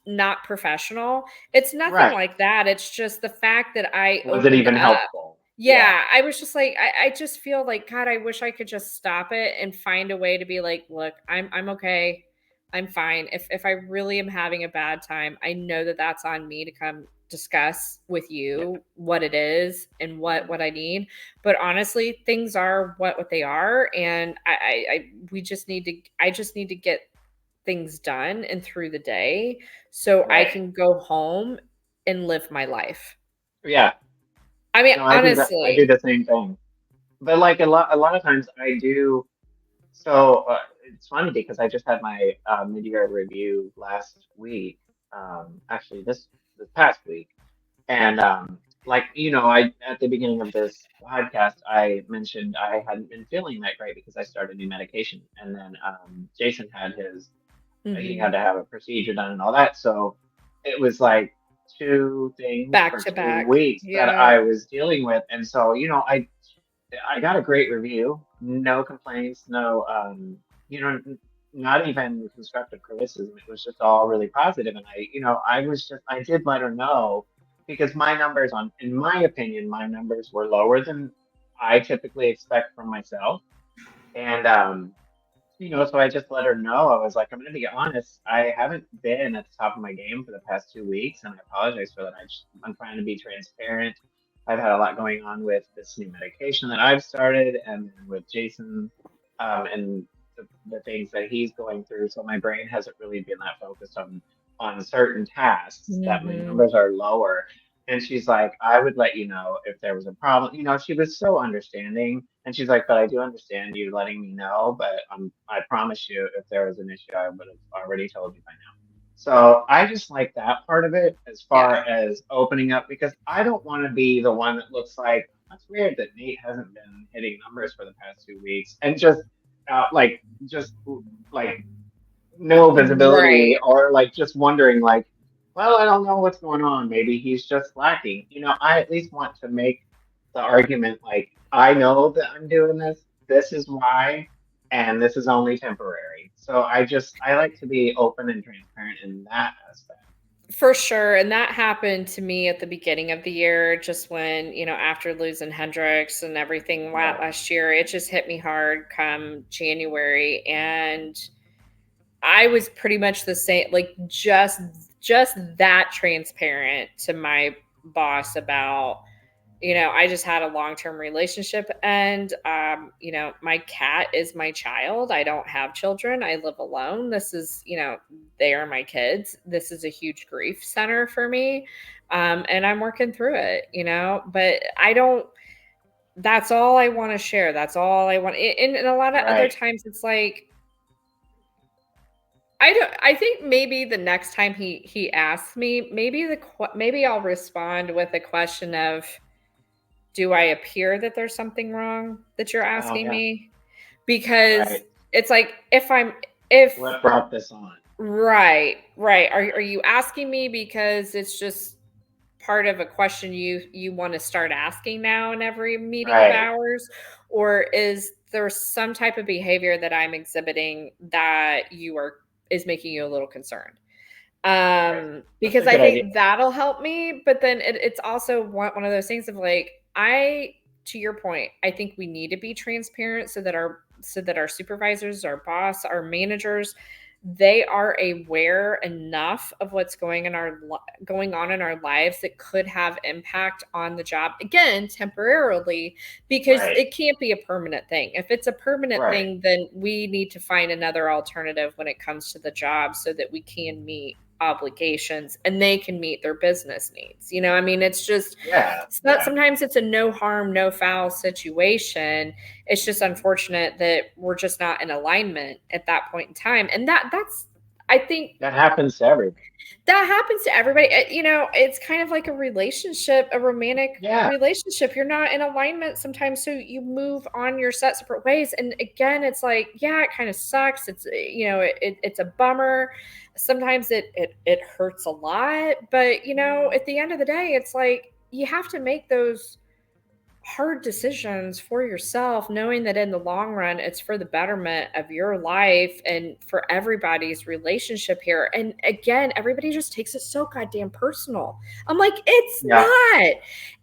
not professional. It's nothing Right. like that. It's just the fact that I Was it opened even up. helpful? Yeah. Yeah, I was just like, I just feel like, God, I wish I could just stop it and find a way to be like, look, I'm okay. I'm fine. If I really am having a bad time, I know that that's on me to come discuss with Yeah. you what it is and what Mhm. I need. But honestly, things are what they are, and we just need to. I just need to get things done and through the day so I Right. can go home and live my life. Yeah. I mean, No, I do that. I do honestly. the same thing. But like a lot of times I do. So it's funny because I just had my mid-year review last week. Actually, this past week, and like I at the beginning of this podcast, I mentioned I hadn't been feeling that great because I started new medication, and then Jason had he had Mhm. to have a procedure done and all that. So it was like two things Back for to two back. weeks that Yeah. I was dealing with, and so I got a great review, no complaints, no you know not even constructive criticism. It was just all really positive, and I did let her know because my numbers in my opinion, my numbers were lower than I typically expect from myself, and so I just let her know. I was like, I'm going to be honest. I haven't been at the top of my game for the past 2 weeks, and I apologize for that. I'm trying to be transparent. I've had a lot going on with this new medication that I've started, and then with Jason, and the things that he's going through. So my brain hasn't really been that focused on certain tasks that my Mhm. numbers are lower. And she's like, I would let you know if there was a problem. She was so understanding. And she's like, but I do understand you letting me know, but I promise you, if there was an issue, I would have already told you by now. So I just like that part of it as far Yeah. as opening up because I don't want to be the one that looks like that's weird that Nate hasn't been hitting numbers for the past 2 weeks and just like no visibility Right. or like just wondering like, well, I don't know what's going on. Maybe he's just slacking. I at least want to make the argument like I know that I'm doing this. This is why, and this is only temporary. So I like to be open and transparent in that aspect. For sure. And that happened to me at the beginning of the year, just when, after losing Hendrix and everything Yeah. last year, it just hit me hard come January. And I was pretty much the same, like just that transparent to my boss about, I just had a long-term relationship and my cat is my child. I don't have children. I live alone. This is, they are my kids. This is a huge grief center for me. And I'm working through it, but I don't that's all I want to share. That's all I want. And a lot of other Right. times it's like I think maybe the next time he asks me, maybe I'll respond with a question of, do I appear that there's something wrong that you're Oh asking yeah. me? Because Right. it's like if What brought this on? right. Are you asking me because it's just part of a question you want to start asking now in every meeting of Right. ours? Or is there some type of behavior that I'm exhibiting that is making you a little concerned? Right. That's a Because I good idea. think that'll help me, but then it's also one of those things of like, to your point, I think we need to be transparent so that our supervisors, our boss, our managers, they are aware enough of what's going on in our lives that could have impact on the job, again, temporarily, because Right. it can't be a permanent thing. If it's a permanent Right. thing, then we need to find another alternative when it comes to the job so that we can meet obligations and they can meet their business needs. I mean, Yeah. it's not, Yeah. sometimes it's a no harm, no foul situation. It's just unfortunate that we're just not in alignment at that point in time. And that's I think That happens to everybody. that happens to everybody. It's kind of like a romantic Yeah. relationship. You're not in alignment sometimes, so you move on your set separate ways. And again, it's like, yeah, it kind of sucks. It's a bummer. Sometimes it hurts a lot, but at the end of the day, it's like you have to make those hard decisions for yourself, knowing that in the long run, it's for the betterment of your life and for everybody's relationship here. And again, everybody just takes it so goddamn personal. I'm like, it's Yeah. not.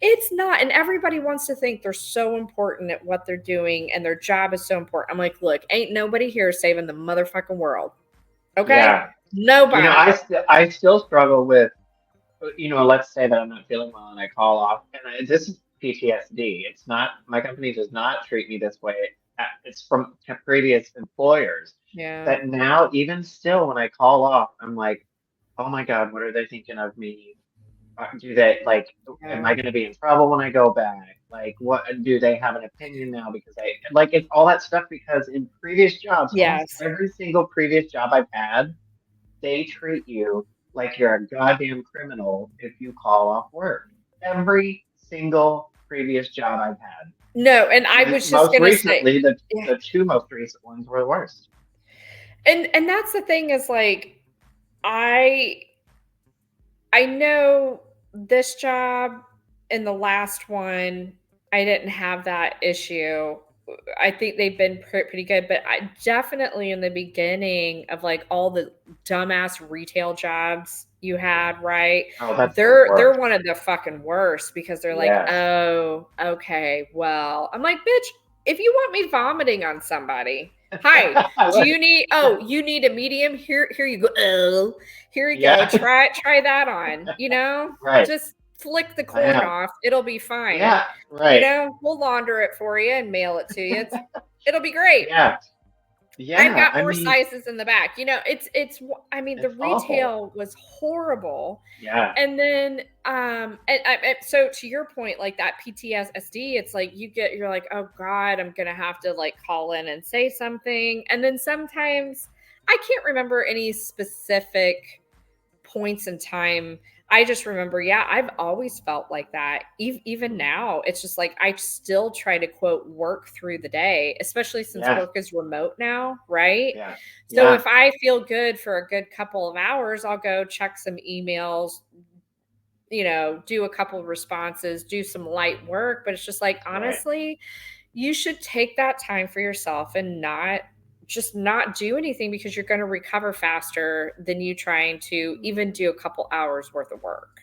It's not. And everybody wants to think they're so important at what they're doing and their job is so important. I'm like, look, ain't nobody here saving the motherfucking world. Okay? Yeah. Nobody. I still struggle with, let's say that I'm not feeling well and I call off, and this is PTSD. It's not, my company does not treat me this way. It's from previous employers Yeah. that now, even still, when I call off, I'm like, oh my God, what are they thinking of me? Do they like, am Yeah. I going to be in trouble when I go back? Like, what do they have an opinion now? Because it's all that stuff because in previous jobs, almost Yes. every single previous job I've had, they treat you like you're a goddamn criminal if you call off work. Every single previous job I've had. No, and I And was just most gonna say, recently, the, yeah. the two most recent ones were the worst. And that's the thing is like I I know this job and the last one, I didn't have that issue. I think they've been pretty good, but I definitely in the beginning of like all the dumbass retail jobs you had, right? Oh, that's the They're worst. one of the fucking worst because they're like, Yes. "Oh, okay. Well." I'm like, "Bitch, if you want me vomiting on somebody, hi, you need a medium? Here you go. Oh, here you go. Yeah. Try that on, Right. Just flick the I corn have. off. It'll be fine. Yeah. Right. We'll launder it for you and mail it to you. It'll be great. Yeah. I've Yeah, got I more mean, sizes in the back. I mean, the it's awful. retail was horrible. Yeah, And then, and so to your point, like that PTSD, it's like you're like, oh God, I'm gonna have to like call in and say something. And then sometimes I can't remember any specific points in time. I just remember, yeah, I've always felt like that. Even now, it's just like I still try to quote work through the day, especially since yeah, work is remote now, right? yeah, So yeah, if I feel good for a good couple of hours, I'll go check some emails, do a couple of responses, do some light work. But it's just like, right. honestly, you should take that time for yourself and not do anything, because you're going to recover faster than you trying to even do a couple hours worth of work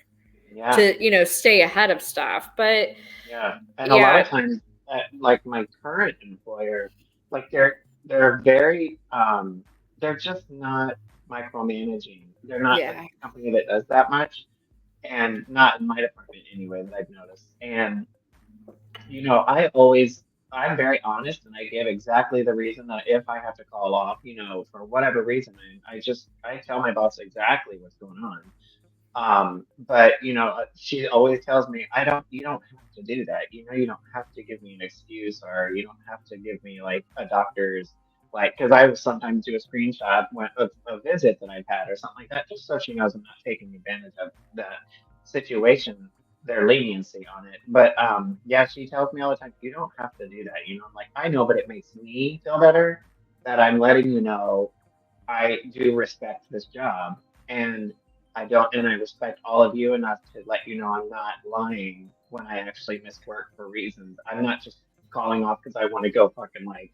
Yeah, to, stay ahead of stuff. But yeah. And a lot yeah, of times, like my current employer, like they're very they're just not micromanaging. They're not the yeah, company that does that much, and not in my department anyway that I've noticed. And I'm very honest and I give exactly the reason that if I have to call off, for whatever reason, I tell my boss exactly what's going on. But she always tells me, you don't have to do that. You don't have to give me an excuse, or you don't have to give me like a doctor's, like, because I will sometimes do a screenshot of a visit that I've had or something like that, just so she knows I'm not taking advantage of the situation, their leniency on it. But yeah, she tells me all the time, you don't have to do that. I'm like, I know, but it makes me feel better that I'm letting you know I do respect this job, and and I respect all of you enough to let you know I'm not lying when I actually miss work for reasons. I'm not just calling off because I want to go fucking like,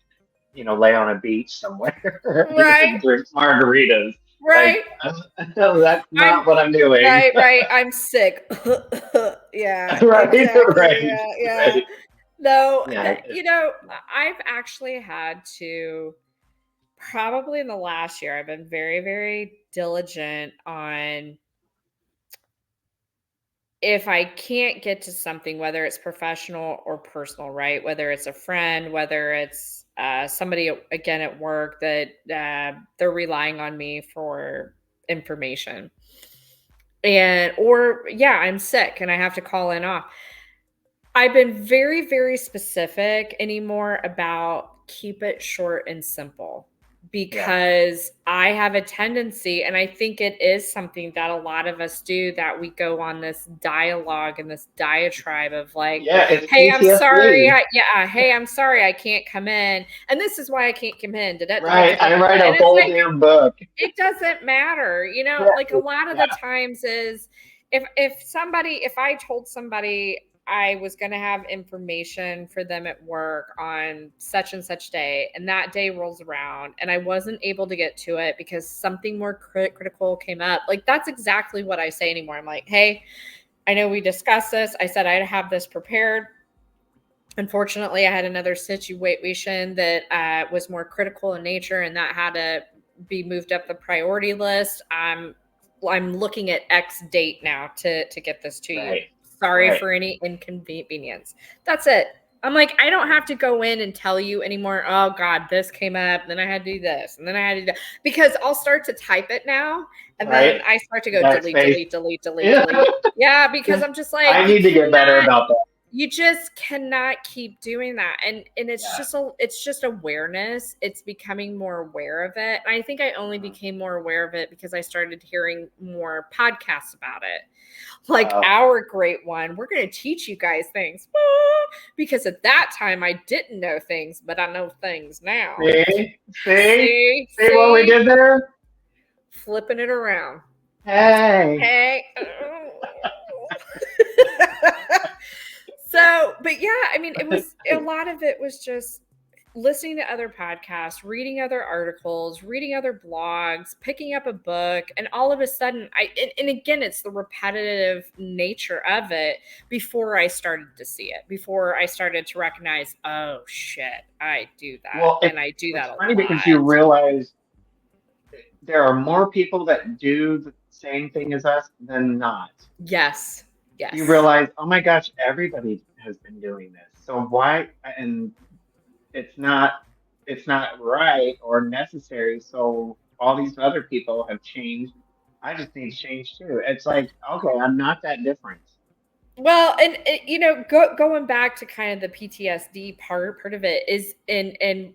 lay on a beach somewhere right, and drink margaritas. Like, right. no, that's I'm not what I'm doing. right, right. I'm sick. Yeah, Right, exactly. right, Yeah, yeah. right. No, Yeah, I've actually had to, probably in the last year, I've been very, very diligent on, if I can't get to something, whether it's professional or personal, right? Whether it's a friend, whether it's somebody again at work that they're relying on me for information, or yeah, I'm sick and I have to call in off. I've been very, very specific anymore about keep it short and simple, yeah, because I have a tendency, and I think it is something that a lot of us do, that we go on this dialogue and this diatribe of like, yeah. It's hey, I'm sorry. PTSD. Yeah. Hey, I'm sorry. I can't come in. And this is why I can't come in. Right. I write And a it's whole like, damn book. it doesn't matter, Yeah, like a lot of the yeah. times is, if I told somebody I was going to have information for them at work on such and such day, and that day rolls around and I wasn't able to get to it because something more critical came up, like that's exactly what I say anymore. I'm like, hey, I know we discussed this. I said I'd have this prepared. Unfortunately, I had another situation that was more critical in nature, and that had to be moved up the priority list. I'm looking at X date now to get this to you. Right, Sorry right. for any inconvenience. That's it. I'm like, I don't have to go in and tell you anymore. Oh God, this came up. Then I had to do this, and then I had to do that, because I'll start to type it now, and then Right. I start to go delete, Backspace. delete, delete, delete, Yeah. delete. Yeah, because I'm just like, I need to get better about that. you just cannot keep doing that. And Yeah. it's just awareness. It's becoming more aware of it. And I think I only Uh-huh. became more aware of it because I started hearing more podcasts about it, like Oh, our great one, we're going to teach you guys things. Because at that time I didn't know things, but I know things now. see, see, See, see what we see, did there? flipping it around. Hey. Hey. So, but yeah, I mean, it was, a lot of it was just listening to other podcasts, reading other articles, reading other blogs, picking up a book, and all of a sudden, and again, it's the repetitive nature of it. Before I started to see it, before I started to recognize, oh shit, I do that, Well, and I do it's that a funny because you lot. realize there are more people that do the same thing as us than not. Yes, You yes, realize, oh my gosh, everybody has been doing this. So why? And it's not. it's not right or necessary. So all these other people have changed. I just need to change too. It's like, okay, I'm not that different. Well, and going back to kind of the PTSD part of it is in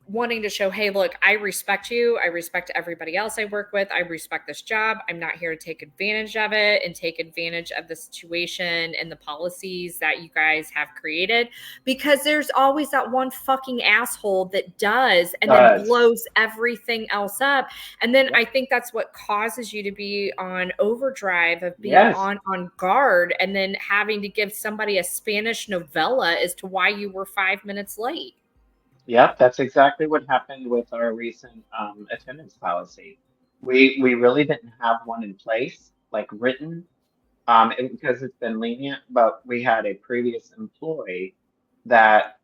wanting to show, hey, look, I respect you. I respect everybody else I work with. I respect this job. I'm not here to take advantage of it and take advantage of the situation and the policies that you guys have created, because there's always that one fucking asshole that does and then Does. blows everything else up. And then I Yep. think that's what causes you to be on overdrive of being Yes. on guard, and then having to give somebody a Spanish novella as to why you were 5 minutes late. Yep, that's exactly what happened with our recent attendance policy. We really didn't have one in place, like written, because it's been lenient, but we had a previous employee that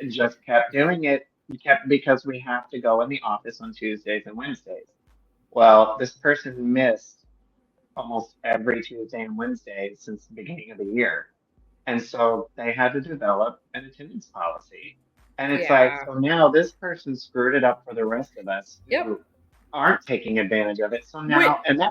just kept doing it. He kept because we have to go in the office on Tuesdays and Wednesdays. Well, this person missed almost every Tuesday and Wednesday since the beginning of the year. And so they had to develop an attendance policy. And it's like, Yeah. so now this person screwed it up for the rest of us Yep. who aren't taking advantage of it. So Wait, now, and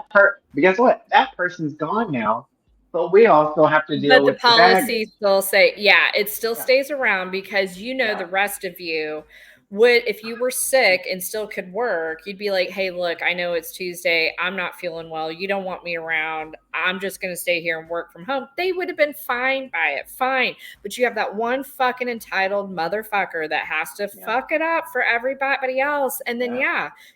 guess what? That person's gone now, but we also have to deal but the with the policies baggage. still say, yeah, it still Yeah. stays around, because the Yeah. rest of you would, if you were sick and still could work, you'd be like, hey, look, I know it's Tuesday. I'm not feeling well. You don't want me around. I'm just going to stay here and work from home. They would have been fine by it. Fine. But you have that one fucking entitled motherfucker that has to Yeah. fuck it up for everybody else. And then,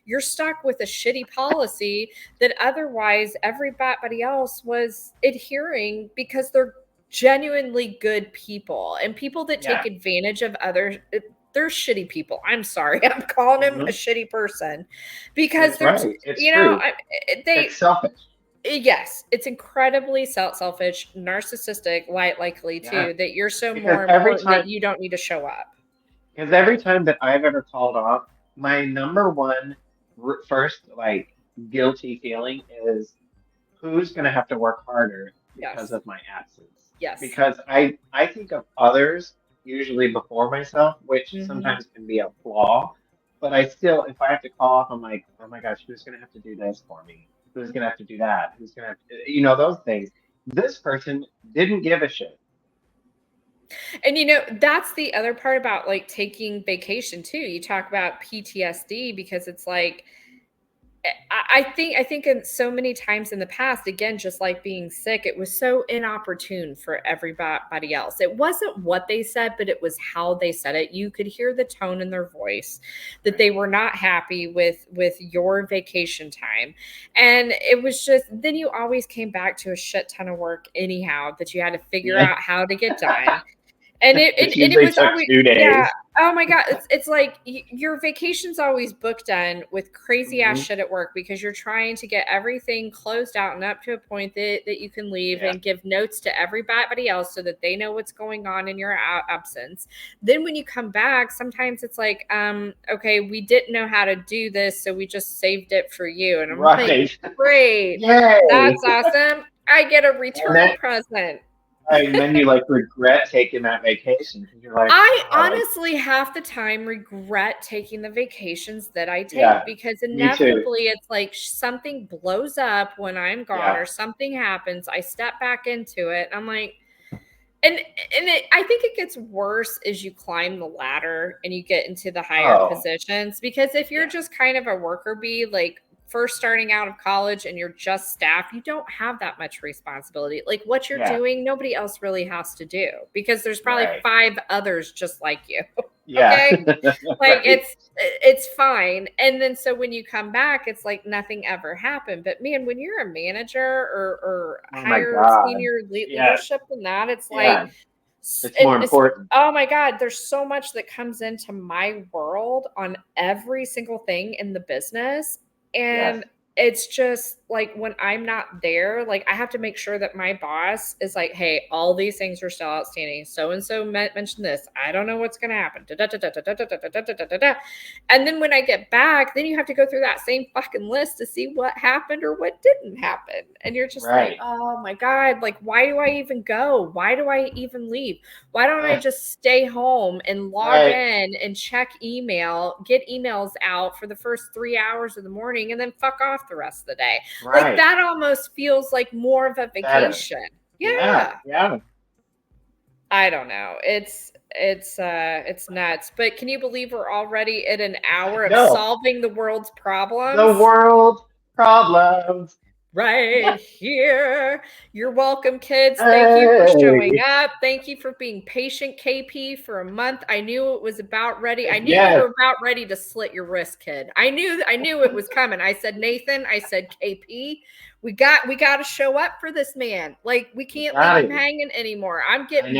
you're stuck with a shitty policy that otherwise everybody else was adhering, because they're genuinely good people, and people that take Yeah. advantage of others, they're shitty people. I'm sorry. I'm calling him a Hmm. shitty person, because It's they're, right. It's true. they, It's selfish. yes, it's incredibly selfish, narcissistic, likely Yeah. too, that you're so Because more every important that time, you don't need to show up. because every time that I've ever called off, my number one first like guilty feeling is who's going to have to work harder because Yes. of my absence. Yes. Because I think of others usually before myself, which Hmm. sometimes can be a flaw. But I still, if I have to call off, I'm like, oh my gosh, who's going to have to do this for me? Who's going to have to do that? Who's going to have to, those things. This person didn't give a shit. And that's the other part about like taking vacation too. You talk about PTSD, because it's like, I think in so many times in the past, again, just like being sick, it was so inopportune for everybody else. It wasn't what they said, but it was how they said it. You could hear the tone in their voice that Right. they were not happy with your vacation time. And it was just, then you always came back to a shit ton of work anyhow that you had to figure Yeah. out how to get done. And it Which and it usually was took always, 2 days. oh my god, it's like your vacation's always booked done with crazy ass Hmm. shit at work, because you're trying to get everything closed out and up to a point that you can leave Yeah. and give notes to everybody else so that they know what's going on in your absence. Then when you come back, sometimes it's like, okay, we didn't know how to do this, so we just saved it for you. And I'm like, Right. great, Yay. that's awesome. I get a And return then, present. and then you like regret taking that vacation because you're like, I God, honestly half the time regret taking the vacations that I take, yeah, because me too. inevitably it's like something blows up when I'm gone, Yeah. or something happens. I step back into it. And I'm like, I think it gets worse as you climb the ladder and you get into the higher Oh, positions, because if you're yeah. just kind of a worker bee, like first starting out of college and you're just staff, you don't have that much responsibility. Like what you're Yeah. doing, nobody else really has to do, because there's probably Right. five others just like you. Yeah. Okay? Like Right. it's fine. And then so when you come back, it's like nothing ever happened. But man, when you're a manager or Oh my higher God. senior Yes. leadership than that, it's like, Yeah. It's more important. oh my god, there's so much that comes into my world on every single thing in the business, Yes. and it's just like when I'm not there, like I have to make sure that my boss is like, hey, all these things are still outstanding. So and so mentioned this. I don't know what's going to happen. And then when I get back, then you have to go through that same fucking list to see what happened or what didn't happen. And you're just like, oh my God, like, why do I even go? Why do I even leave? Why don't I just stay home and log in and check email, get emails out for the first 3 hours of the morning and then fuck off the rest of the day? Like that almost feels like more of a vacation. Yeah. I don't know. It's nuts. But can you believe we're already at an hour of solving the world's problems? The world's problems. Right here. You're welcome, kids. Thank you for showing up. Thank you for being patient, KP, for a month. I knew it was about ready. I knew you were about ready to slit your wrist, kid. I knew it was coming. I said, Nathan, I said, KP, we got to show up for this man. Like, we can't leave him hanging anymore. I'm getting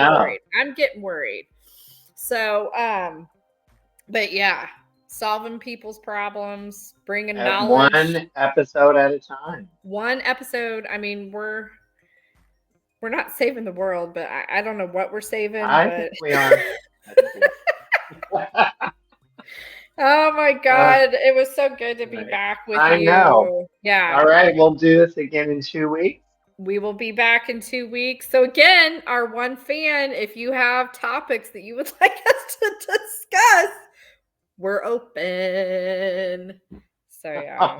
worried. So, but yeah, solving people's problems, bringing knowledge. One episode at a time. One episode. I mean, we're not saving the world, but I don't know what we're saving. I think we are. Oh my God. It was so good to be back with you. I know. Yeah. All right. We'll do this again in 2 weeks. We will be back in 2 weeks. So again, our one fan, if you have topics that you would like us to discuss, we're open. So yeah. All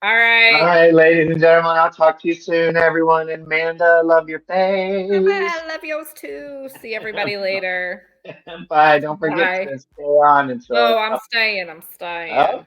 right, ladies and gentlemen. I'll talk to you soon, everyone. And Amanda, love your face. I love yours too. See everybody later. Bye. Don't forget to stay on until. Oh, I'm staying. Okay.